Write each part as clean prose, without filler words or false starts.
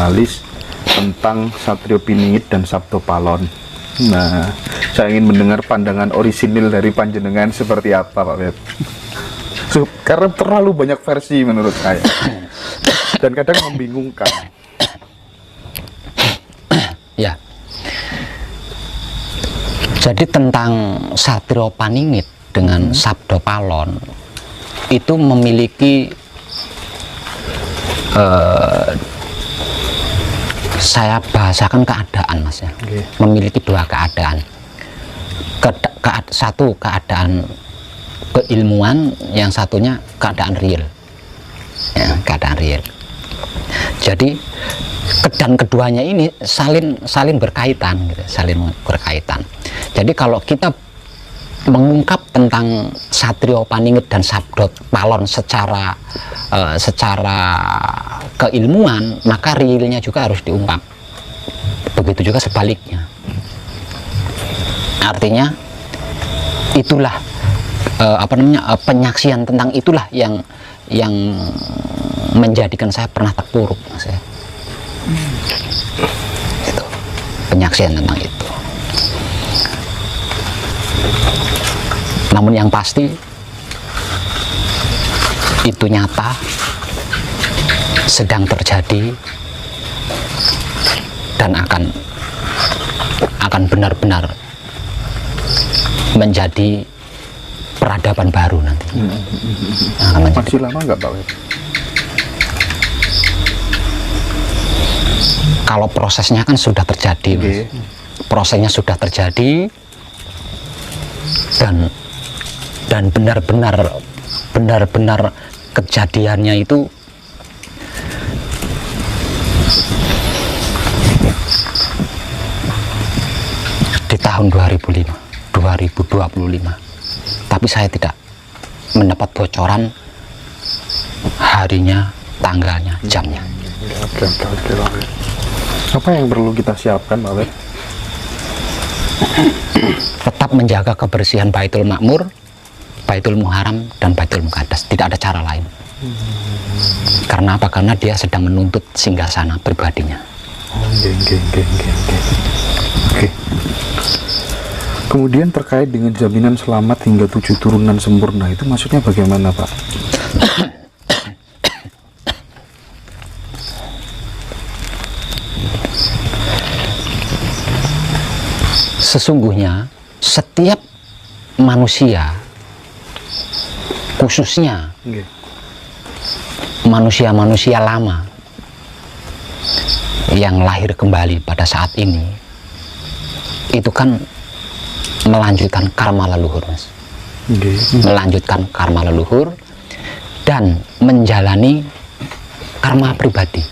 Malis tentang Satrio Piningit dan Sabto Palon. Nah, saya ingin mendengar pandangan orisinil dari panjenengan seperti apa, Pak Beb. Karena terlalu banyak versi menurut saya dan kadang membingungkan. Ya. Jadi tentang Satrio Paningit dengan Sabto Palon itu memiliki saya bahasakan keadaan, Mas ya. Okay. Memiliki dua keadaan. Satu keadaan keilmuan, yang satunya keadaan real. Ya, keadaan real. Jadi dan keduanya ini saling berkaitan, gitu, saling berkaitan. Jadi kalau kita mengungkap tentang Satrio Paningit dan Sabto Palon secara keilmuan, maka realnya juga harus diungkap. Begitu juga sebaliknya. Artinya itulah penyaksian tentang itulah yang menjadikan saya pernah terpuruk, Mas ya. Itu penyaksian tentang itu. Namun yang pasti itu nyata, sedang terjadi, dan akan benar-benar menjadi peradaban baru nanti. Masih lama nggak, Pak Web? Kalau prosesnya kan sudah terjadi, Mas. Prosesnya sudah terjadi, dan benar-benar kejadiannya itu di tahun 2025. Tapi saya tidak mendapat bocoran harinya, tanggalnya, jamnya. Oke. Apa yang perlu kita siapkan, Pak Web? Tetap menjaga kebersihan Baitul Makmur, Baitul Muharram, dan Baitul Muqaddas. Tidak ada cara lain. Karena apa? Karena dia sedang menuntut singgasana pribadinya. Oke. Kemudian terkait dengan jaminan selamat hingga 7 turunan sempurna, itu maksudnya bagaimana, Pak? Sesungguhnya setiap manusia, khususnya manusia-manusia lama yang lahir kembali pada saat ini, itu kan melanjutkan karma leluhur, Mas. Melanjutkan karma leluhur dan menjalani karma pribadi.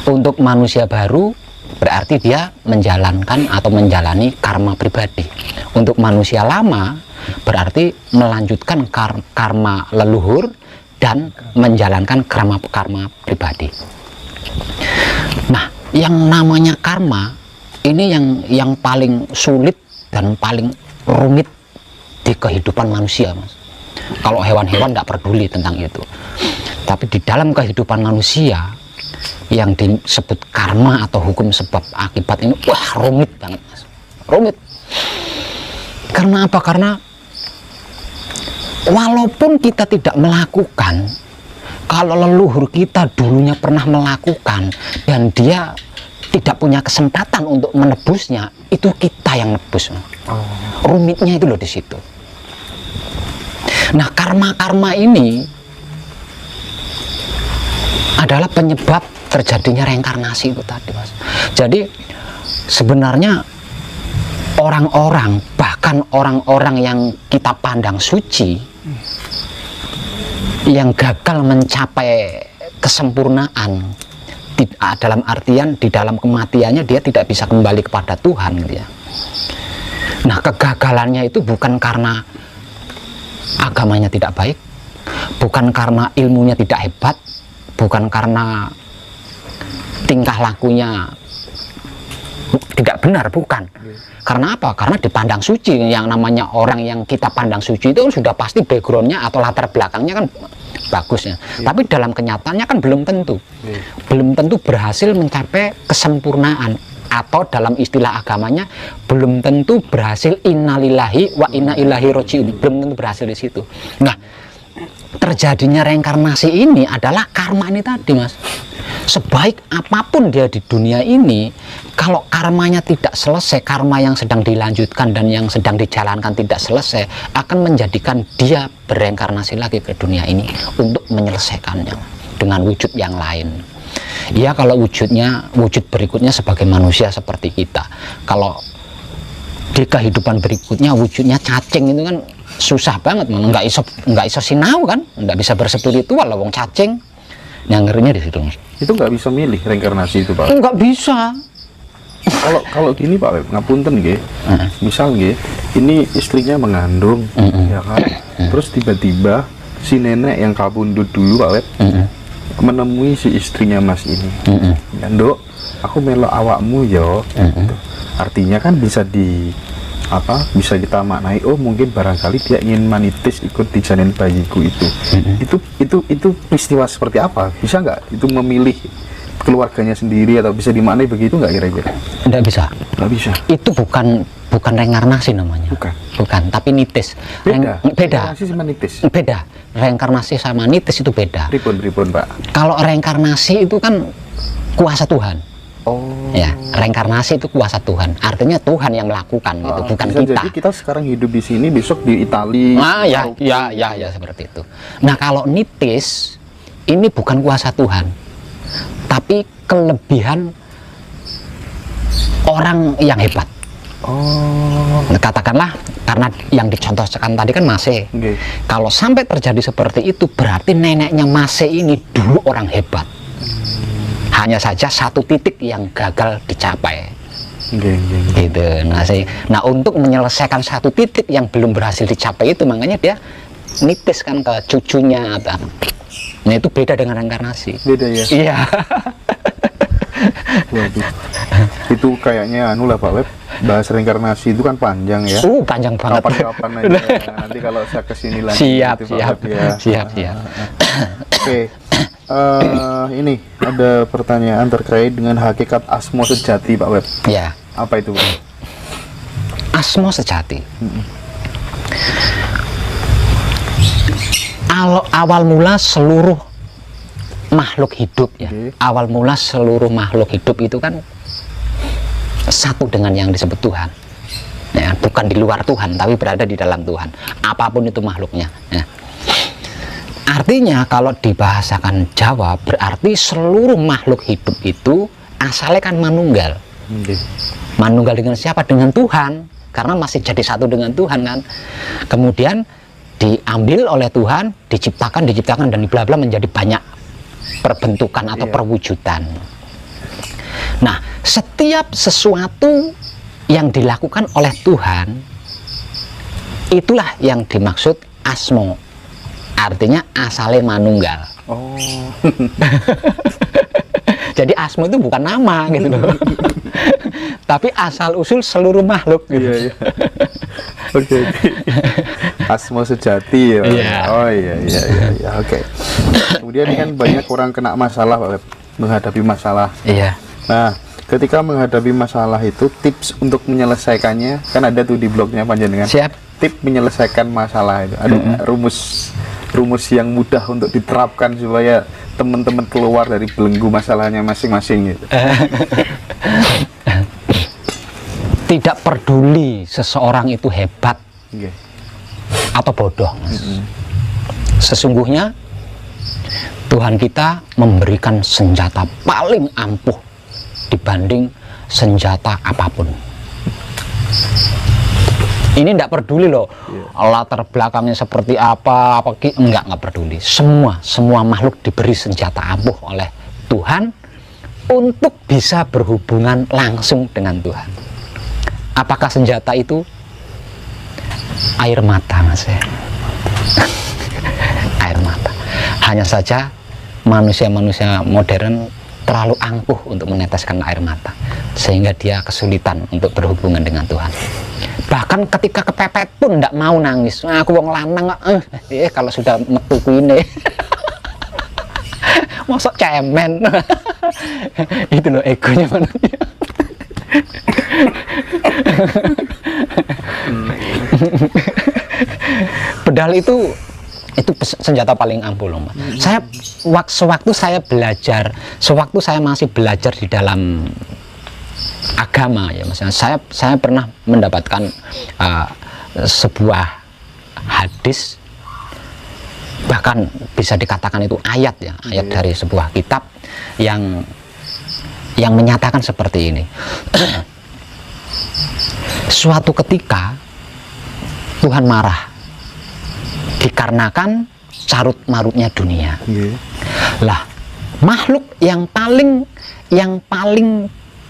Untuk manusia baru berarti dia menjalankan atau menjalani karma pribadi. Untuk manusia lama berarti melanjutkan karma leluhur dan menjalankan karma pribadi. Nah, yang namanya karma ini yang paling sulit dan paling rumit di kehidupan manusia, Mas. Kalau hewan-hewan tidak peduli tentang itu, tapi di dalam kehidupan manusia yang disebut karma atau hukum sebab akibat ini, wah, rumit banget, Mas. Rumit. Karena apa? Karena walaupun kita tidak melakukan, kalau leluhur kita dulunya pernah melakukan dan dia tidak punya kesempatan untuk menebusnya, itu kita yang nebus. Rumitnya itu loh di situ. Nah, karma-karma ini adalah penyebab terjadinya reinkarnasi itu tadi, Mas. Jadi sebenarnya orang-orang, bahkan orang-orang yang kita pandang suci, yang gagal mencapai kesempurnaan, dalam artian di dalam kematiannya dia tidak bisa kembali kepada Tuhan, gitu ya. Nah, kegagalannya itu bukan karena agamanya tidak baik, bukan karena ilmunya tidak hebat, bukan karena tingkah lakunya tidak benar, bukan. Karena apa? Karena dipandang suci. Yang namanya orang yang kita pandang suci itu sudah pasti backgroundnya atau latar belakangnya kan bagusnya. Tapi dalam kenyataannya kan belum tentu. Belum tentu berhasil mencapai kesempurnaan, atau dalam istilah agamanya belum tentu berhasil innalillahi wa inna ilaihi rajiun. Belum tentu berhasil di situ. Nah, terjadinya reinkarnasi ini adalah karma ini tadi, Mas. Sebaik apapun dia di dunia ini, kalau karmanya tidak selesai, karma yang sedang dilanjutkan dan yang sedang dijalankan tidak selesai, akan menjadikan dia bereinkarnasi lagi ke dunia ini untuk menyelesaikannya dengan wujud yang lain. Ya, kalau wujud berikutnya sebagai manusia seperti kita. Kalau di kehidupan berikutnya wujudnya cacing, itu kan susah banget, nggak iso sinau kan, nggak bisa berspiritual lah wong cacing. Yang ngerinya di situ. Itu nggak bisa milih reinkarnasi itu, Pak? Nggak bisa. Kalau gini, Pak Web, ngapunten nggih. Misal nggih, ini istrinya mengandung, ya kan? Terus tiba-tiba si nenek yang kabundut dulu, Pak Web, menemui si istrinya Mas ini. Ya, Nduk, aku melok awakmu yo. Artinya kan bisa bisa kita maknai, oh mungkin barangkali dia ingin manitis ikut di janin bayiku itu. Itu peristiwa seperti apa? Bisa nggak itu memilih keluarganya sendiri, atau bisa dimaknai begitu nggak kira-kira? Nggak bisa. Nggak bisa. Itu bukan reinkarnasi namanya. Bukan, tapi nitis. Beda. Reinkarnasi sama nitis. Beda. Reinkarnasi sama nitis itu beda. Pripun, Pak? Kalau reinkarnasi itu kan kuasa Tuhan. Oh. Ya, reinkarnasi itu kuasa Tuhan. Artinya Tuhan yang melakukan gitu, bukan bisa kita. Jadi kita sekarang hidup di sini, besok di Italia. Ya, seperti itu. Nah, kalau nitis ini bukan kuasa Tuhan, tapi kelebihan orang yang hebat. Oh. Nah, katakanlah karena yang dicontohkan tadi kan Mase. Kalau sampai terjadi seperti itu, berarti neneknya Mase ini dulu orang hebat. Hanya saja satu titik yang gagal dicapai. Gitu. Nah, untuk menyelesaikan satu titik yang belum berhasil dicapai itu, makanya dia nitis kan ke cucunya atau. Nah, itu beda dengan reinkarnasi. Beda ya? Iya. Waduh. Itu kayaknya lah Pak Web, bahas reinkarnasi itu kan panjang ya. Panjang banget. Kapan-kapan aja. Nanti kalau saya kesini lagi. Siap. Oke. Ini ada pertanyaan terkait dengan hakikat asmo sejati, Pak Web. Ya. Apa itu, Pak? Asmo sejati. Awal mula seluruh makhluk hidup ya. Awal mula seluruh makhluk hidup itu kan satu dengan yang disebut Tuhan. Ya, bukan di luar Tuhan, tapi berada di dalam Tuhan. Apapun itu makhluknya. Ya. Artinya kalau dibahasakan Jawa, berarti seluruh makhluk hidup itu asalnya kan manunggal. Manunggal dengan siapa? Dengan Tuhan, karena masih jadi satu dengan Tuhan kan. Kemudian diambil oleh Tuhan, diciptakan dan bla bla menjadi banyak perbentukan atau perwujudan. Nah, setiap sesuatu yang dilakukan oleh Tuhan, itulah yang dimaksud asmo. Artinya asalnya manunggal. Oh. Jadi asmo itu bukan nama gitu loh. Tapi asal usul seluruh makhluk gitu. Iya. Oke. Asmo sejati ya. Oh iya. Oke. Kemudian ini kan banyak orang kena masalah, Pak, menghadapi masalah. Iya. Nah, ketika menghadapi masalah itu, tips untuk menyelesaikannya kan ada tuh di blognya Panjenengan. Siap. Tips menyelesaikan masalah itu. Ada rumus yang mudah untuk diterapkan supaya teman-teman keluar dari belenggu masalahnya masing-masing gitu. Tidak peduli seseorang itu hebat atau bodoh, Mas. Sesungguhnya Tuhan kita memberikan senjata paling ampuh dibanding senjata apapun. Ini tidak peduli loh, latar belakangnya seperti apa enggak peduli. Semua makhluk diberi senjata ampuh oleh Tuhan untuk bisa berhubungan langsung dengan Tuhan. Apakah senjata itu? Air mata, Mas. Air mata. Hanya saja manusia-manusia modern terlalu angkuh untuk meneteskan air mata, sehingga dia kesulitan untuk berhubungan dengan Tuhan. Bahkan ketika kepepet pun tidak mau nangis. Nah, aku wong lanang kalau sudah metu kuine. Mosok cemen. Itu loh egonya manusia. Pedal itu senjata paling ampuh loh, Mas. Saya sewaktu saya masih belajar di dalam agama ya, Mas. Saya pernah mendapatkan sebuah hadis, bahkan bisa dikatakan itu ayat ya, ayat dari sebuah kitab yang menyatakan seperti ini. Suatu ketika Tuhan marah dikarenakan carut marutnya dunia. Lah, makhluk yang paling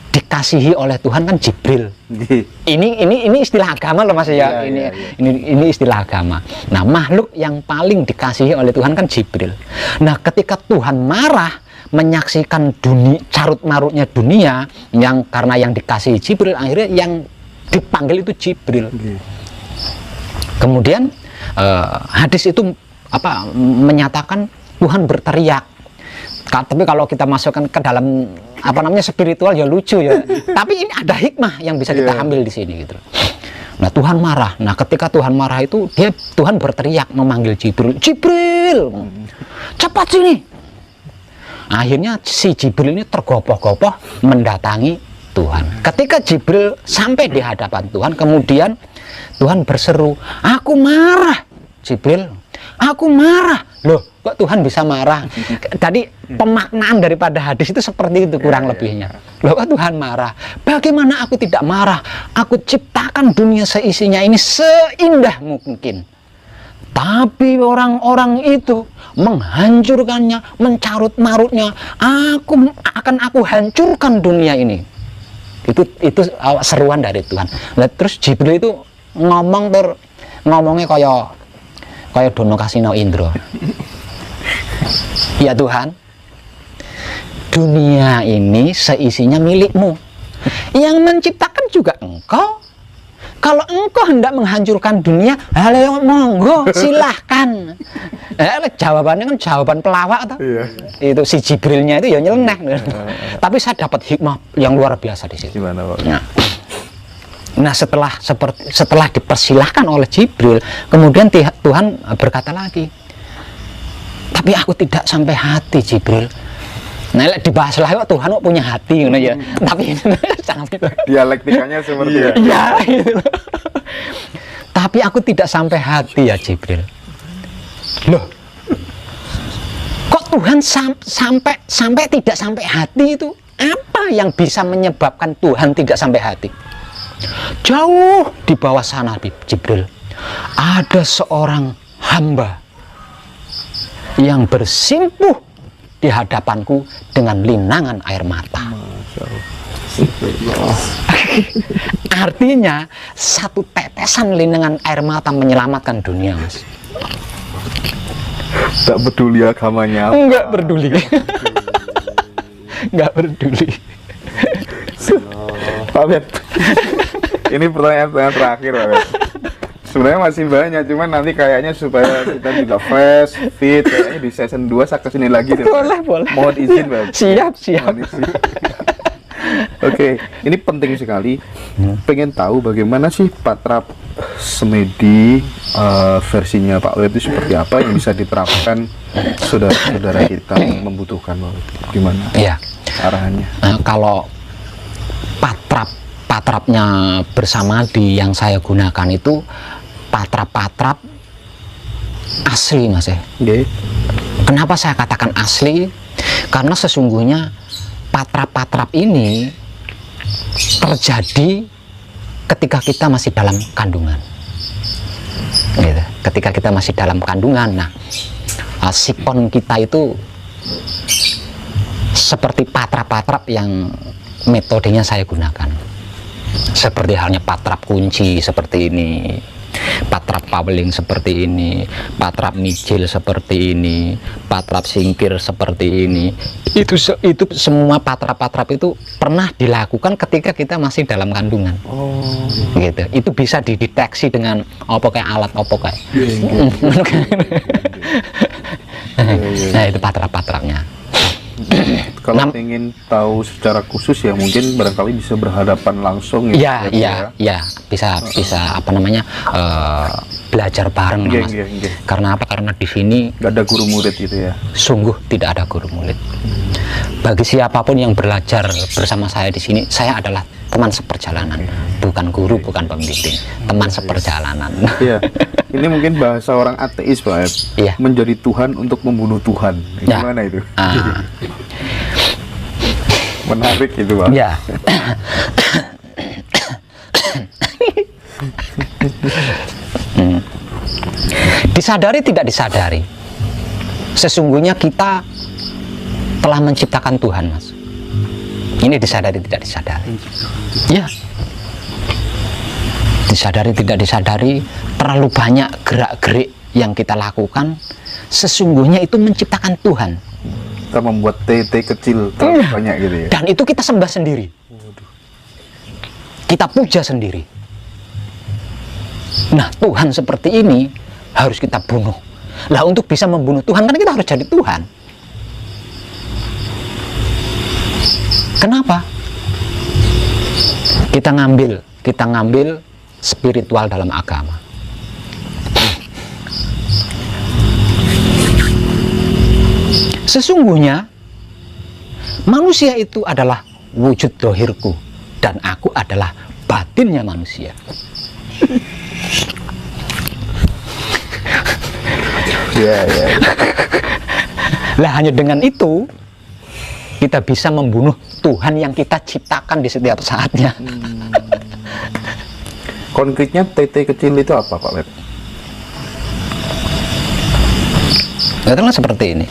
dikasihi oleh Tuhan kan Jibril. Ini istilah agama loh Mas ya. Ini istilah agama. Nah, makhluk yang paling dikasihi oleh Tuhan kan Jibril. Nah, ketika Tuhan marah menyaksikan carut marutnya dunia, karena yang dikasihi Jibril, akhirnya yang dipanggil itu Jibril. Kemudian hadis itu menyatakan Tuhan berteriak. Tapi kalau kita masukkan ke dalam spiritual ya lucu ya. Tapi ini ada hikmah yang bisa kita ambil di sini gitu. Nah, Tuhan marah. Nah, ketika Tuhan marah itu Tuhan berteriak memanggil Jibril. Jibril, cepat sini. Akhirnya si Jibril ini tergopoh-gopoh mendatangi Tuhan. Ketika Jibril sampai di hadapan Tuhan, kemudian Tuhan berseru, "Aku marah, Jibril. Aku marah." Loh, kok Tuhan bisa marah? Tadi pemaknaan daripada hadis itu seperti itu kurang lebihnya. Loh, kok Tuhan marah? Bagaimana aku tidak marah? Aku ciptakan dunia seisinya ini seindah mungkin. Tapi orang-orang itu menghancurkannya, mencarut marutnya. Aku hancurkan dunia ini. Itu seruan dari Tuhan. Nah, terus Jibril itu ngomongnya kayak Dono Kasino Indro. Ya Tuhan, dunia ini seisinya milikmu. Yang menciptakan juga Engkau. Kalau Engkau hendak menghancurkan dunia, halo monggo, silahkan. Jawabannya kan jawaban pelawak toh. Itu si Jibrilnya itu ya nyeleneh. Tapi saya dapat hikmah yang luar biasa di situ. Gimana, Pak? Nah, setelah dipersilahkan oleh Jibril, kemudian Tuhan berkata lagi, tapi aku tidak sampai hati, Jibril. Nah, dibahas lah, Tuhan kok punya hati ya. Tapi dialektikanya seperti itu. Ya, gitu. Tapi aku tidak sampai hati ya, Jibril. Loh, kok Tuhan sampai tidak sampai hati itu? Apa yang bisa menyebabkan Tuhan tidak sampai hati? Jauh di bawah sana, Jibril, ada seorang hamba yang bersimpuh di hadapanku dengan linangan air mata. Artinya satu tetesan linangan air mata menyelamatkan dunia, Mas. Tak peduli agamanya. Enggak peduli. Enggak peduli. Pak Bet, ini pertanyaan terakhir, Pak Bet. Sebenarnya masih banyak, cuman nanti kayaknya supaya kita juga fresh, fit, kayaknya di season 2 saya kesini lagi deh. Boleh. Mohon izin, Pak. Siap. Oke, ini penting sekali. Pengen tahu bagaimana sih Patrap Semedi versinya Pak Web itu seperti apa yang bisa diterapkan saudara-saudara kita yang membutuhkan, Pak Web. Gimana? Iya. Arahannya. Kalau patrapnya bersama yang saya gunakan itu patrap asli, Mas ya. Kenapa saya katakan asli? Karena sesungguhnya patrap ini terjadi ketika kita masih dalam kandungan. Gitu. Ketika kita masih dalam kandungan, nah sikon kita itu seperti patrap yang metodenya saya gunakan. Seperti halnya patrap kunci seperti ini. patrap paweling seperti ini, patrap mijil seperti ini, patrap singkir seperti ini. Itu semua patrap-patrap itu pernah dilakukan ketika kita masih dalam kandungan. Gitu. Itu bisa dideteksi dengan apa kayak alat apa kayak. Nah, itu patrap-patrapnya. Kalau ingin tahu secara khusus ya mungkin barangkali bisa berhadapan langsung ya. Ya, bisa apa namanya belajar bareng, Mas. Karena apa? Karena di sini nggak ada guru murid gitu ya. Sungguh tidak ada guru murid. Bagi siapapun yang belajar bersama saya di sini, saya adalah teman seperjalanan, bukan guru, bukan pembimbing, teman seperjalanan. Iya. Ini mungkin bahasa orang ateis, Pak Eb. Iya. Menjadi Tuhan untuk membunuh Tuhan. Gimana itu? Menarik itu, Pak. Ya. Disadari tidak disadari, sesungguhnya kita telah menciptakan Tuhan, Mas. Ini disadari tidak disadari. Ya. Disadari tidak disadari, terlalu banyak gerak-gerik yang kita lakukan, sesungguhnya itu menciptakan Tuhan. Kita membuat TT kecil terlalu banyak gitu ya. Dan itu kita sembah sendiri. Kita puja sendiri. Nah, Tuhan seperti ini harus kita bunuh. Lah, untuk bisa membunuh Tuhan kan kita harus jadi Tuhan. Kenapa? Kita ngambil spiritual dalam agama. Sesungguhnya manusia itu adalah wujud dohirku dan aku adalah batinnya manusia. Ya. Lah, hanya dengan itu kita bisa membunuh Tuhan yang kita ciptakan di setiap saatnya. Konkretnya TT kecil itu apa, Pak Web? Katakanlah seperti ini.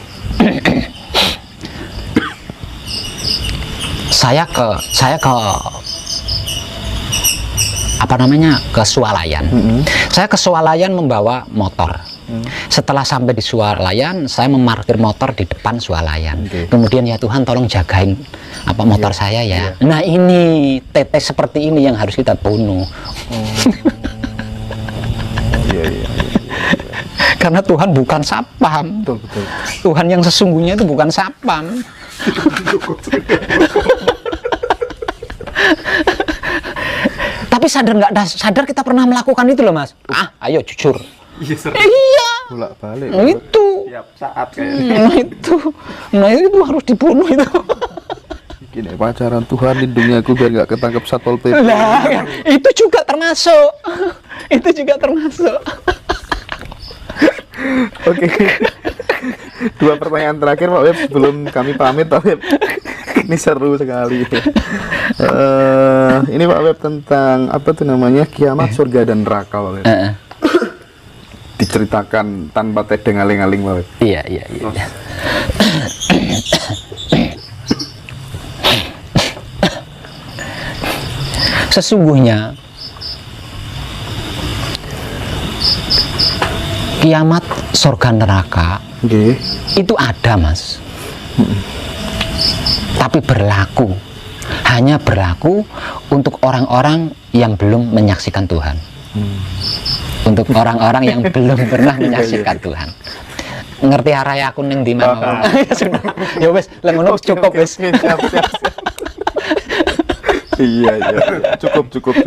saya ke apa namanya, ke swalayan. Saya ke swalayan membawa motor. Setelah sampai di swalayan, saya memarkir motor di depan swalayan. Kemudian, ya Tuhan, tolong jagain apa motor saya ya. Nah, ini tetes seperti ini yang harus kita bunuh. Karena Tuhan bukan sapam. Betul. Tuhan yang sesungguhnya itu bukan sapam. Tapi sadar nggak sadar kita pernah melakukan itu loh, Mas. Ayo jujur. Iya. Bolak-balik. Nah, itu. Tiap saat kayaknya. Nah itu harus dibunuh itu. Gini, pacaran Tuhan lindungi aku biar nggak ketangkep Satpol PP. Nah, itu juga termasuk. Itu juga termasuk. Oke. 2 pertanyaan terakhir, Pak Web, sebelum kami pamit, Pak Web. Ini seru sekali. Ini Pak Web tentang apa tuh namanya, kiamat surga dan neraka, Pak Web. Diceritakan tanpa tedeng aling-aling, Pak Web. Iya. Sesungguhnya kiamat surga neraka itu ada, Mas. Tapi hanya berlaku untuk orang-orang yang belum menyaksikan Tuhan. Untuk orang-orang yang belum pernah menyaksikan Tuhan. Ngerti arah aku ning di mana? Ya wes, lek ngono cukup wes. Iya, cukup.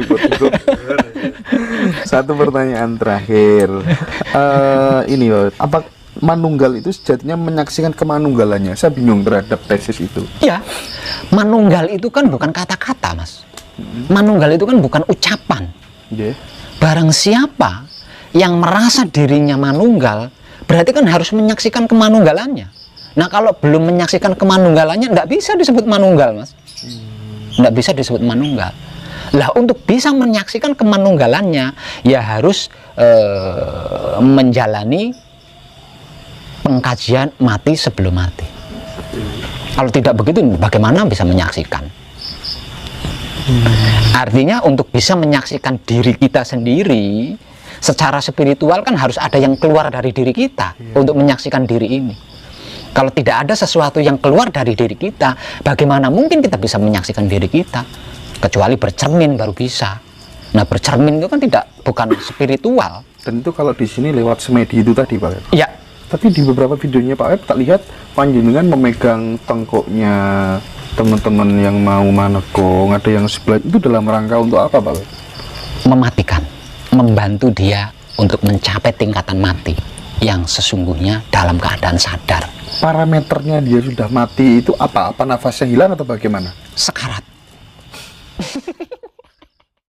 Satu pertanyaan terakhir. Ini loh, apa manunggal itu sejatinya menyaksikan kemanunggalannya? Saya bingung terhadap tesis itu. Ya, manunggal itu kan bukan kata-kata, Mas. Manunggal itu kan bukan ucapan. Barang siapa yang merasa dirinya manunggal, berarti kan harus menyaksikan kemanunggalannya. Nah, kalau belum menyaksikan kemanunggalannya, nggak bisa disebut manunggal, Mas. Nggak bisa disebut manunggal. Lah, untuk bisa menyaksikan kemanunggalannya, ya harus menjalani pengkajian mati sebelum mati. Kalau tidak begitu, bagaimana bisa menyaksikan? Artinya untuk bisa menyaksikan diri kita sendiri, secara spiritual kan harus ada yang keluar dari diri kita untuk menyaksikan diri ini. Kalau tidak ada sesuatu yang keluar dari diri kita, bagaimana mungkin kita bisa menyaksikan diri kita? Kecuali bercermin baru bisa. Nah, bercermin itu kan bukan spiritual. Dan itu kalau di sini lewat semedi itu tadi, Pak Web. Ya, Tapi di beberapa videonya Pak Web tak lihat panjenengan memegang tengkuknya teman-teman yang mau manekung, ada yang sebelah, itu dalam rangka untuk apa, Pak Web? mematikan, membantu dia untuk mencapai tingkatan mati yang sesungguhnya dalam keadaan sadar. Parameternya dia sudah mati itu apa? Apa nafasnya hilang atau bagaimana? Sekarat.